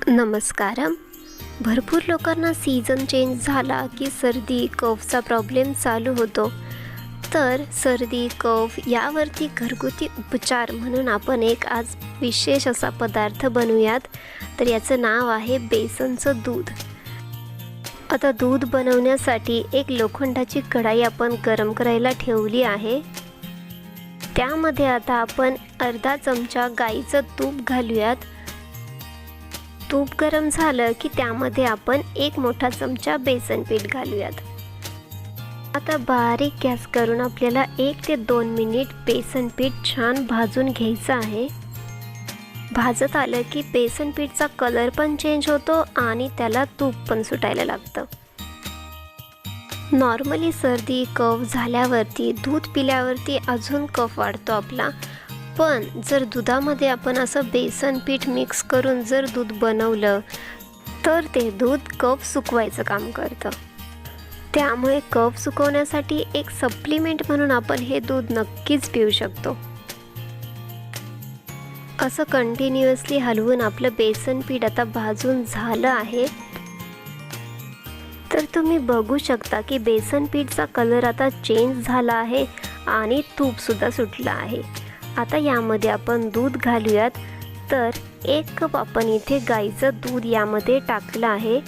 नमस्कारम. भरपूर लोकांना season change झाला की सर्दी कफचा प्रॉब्लेम चालू होतो. तर सर्दी कफ यावरती घरगुती उपचार म्हणून आपण एक आज विशेष असा पदार्थ बनवूयात. तर याचं नाव आहे बेसनचं दूध. आता दूध बनवण्यासाठी एक लोखंडाची कढाई आपण गरम करायला ठेवली आहे. त्यामध्ये आता आपण अर्धा चमचा गाईचं तूप घालूयात. तूप गरम झालं की त्यामध्ये आपण एक मोठा चमचा बेसन पीठ घालूयात. आता बारीक गॅस करून आपल्याला 1 ते 2 मिनिट बेसन पीठ छान भाजून घ्यायचं आहे. भाजत आलं की बेसन पीठचा कलर पण चेंज होतो आणि त्याला तूप पण सुटायला लागतं. नॉर्मली सर्दी कफ झाल्यावरती दूध पिल्यावरती अजून कफ वाढतो आपला. पण जर दुधामध्ये आपण असं बेसन पीठ मिक्स करून जर दूध बनवलं तर ते दूध कफ सुकवायचं काम करतं. त्यामुळे कफ सुकवण्यासाठी एक सप्लिमेंट म्हणून आपण हे दूध नक्कीच पिऊ शकतो. असं कंटिन्युअसली हलवून आपलं बेसन पीठ आता भाजून झालं आहे. तर तुम्ही बघू शकता की बेसन पीठचा कलर आता चेंज झाला आहे आणि तूपसुद्धा सुटलं आहे. आता यामध्ये आपण दूध घालूयात. तर 1 कप आपण इथे गाईचं दूध यामध्ये टाकलं आहे.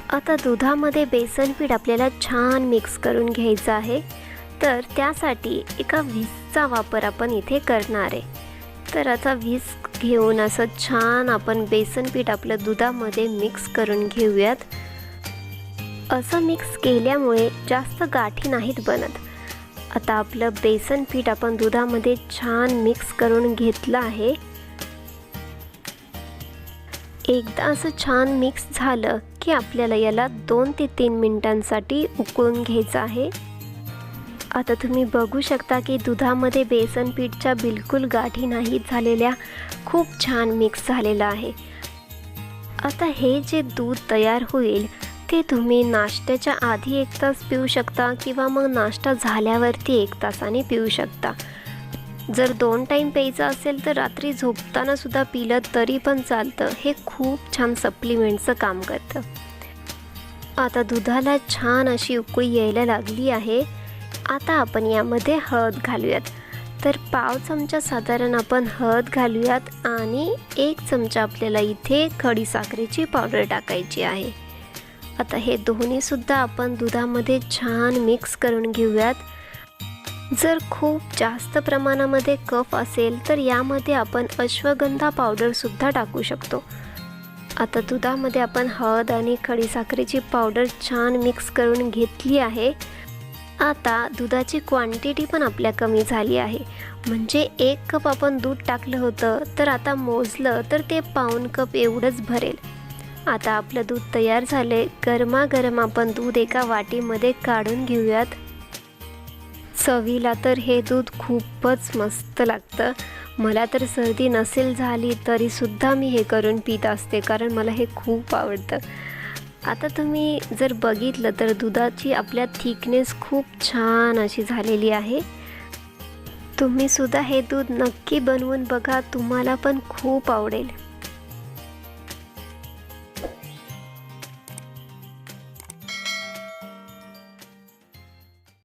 आता दुधामध्ये बेसन पीठ आपल्याला छान मिक्स करून घ्यायचं आहे. तर त्यासाठी एका व्हिस्कचा वापर आपण इथे करणार आहे. तर आता व्हिस्क घेऊन असं छान आपण बेसन पीठ आपल्या दुधामध्ये मिक्स करून घेऊयात. असं मिक्स केल्यामुळे जास्त गाठी नाहीत बनत. आता आपलं बेसन पीठ आपण दुधामध्ये छान मिक्स करून घेतलं आहे. एकदा असं छान मिक्स झालं की आपल्याला याला 2 ते 3 मिनिटांसाठी उकळून घ्यायचं आहे. आता तुम्ही बघू शकता की दुधामध्ये बेसन पीठच्या बिलकुल गाठी नाहीत झालेल्या, खूप छान मिक्स झालेलं आहे. आता हे जे दूध तयार होईल ते तुम्ही नाश्त्याच्या आधी 1 तास पिऊ शकता किंवा मग नाश्ता झाल्यावरती 1 तासाने पिऊ शकता. जर 2 टाईम प्यायचं असेल तर रात्री झोपताना सुद्धा पिलं तरी पण चालतं. हे खूप छान सप्लिमेंटचं काम करतं. आता दुधाला छान अशी उकळी यायला लागली आहे. आता आपण यामध्ये हळद घालूयात. तर पाव चमचा साधारण आपण हळद घालूयात आणि 1 चमचा आपल्याला इथे खडीसाखरेची पावडर टाकायची आहे. आता हे दोन्ही सुद्धा आपण दुधामध्ये छान मिक्स करून घेऊयात. जर खूप जास्त प्रमाणामध्ये कफ असेल तर यामध्ये आपण अश्वगंधा पावडर सुद्धा टाकू शकतो. आता दुधामध्ये आपण हळद आणि खडीसाखरेची पावडर छान मिक्स करून घेतली आहे. आता दुधाची क्वांटिटी पण आपल्या कमी झाली आहे. म्हणजे 1 कप आपण दूध टाकलं होतं तर आता मोजलं तर ते पाऊण कप एवढंच भरेल. आता आपलं दूध तयार झाले. गरमागरम आपण दूध एका वाटीमध्ये काढून घेऊयात. चवीला तर हे दूध खूपच मस्त लागतं. मला तर सर्दी नसेल झाली तरीसुद्धा मी हे करून पित असते कारण मला हे खूप आवडतं. आता तुम्ही जर बघितलं तर दुधाची आपल्या थिकनेस खूप छान अशी झालेली आहे. तुम्हीसुद्धा हे दूध नक्की बनवून बघा, तुम्हाला पण खूप आवडेल.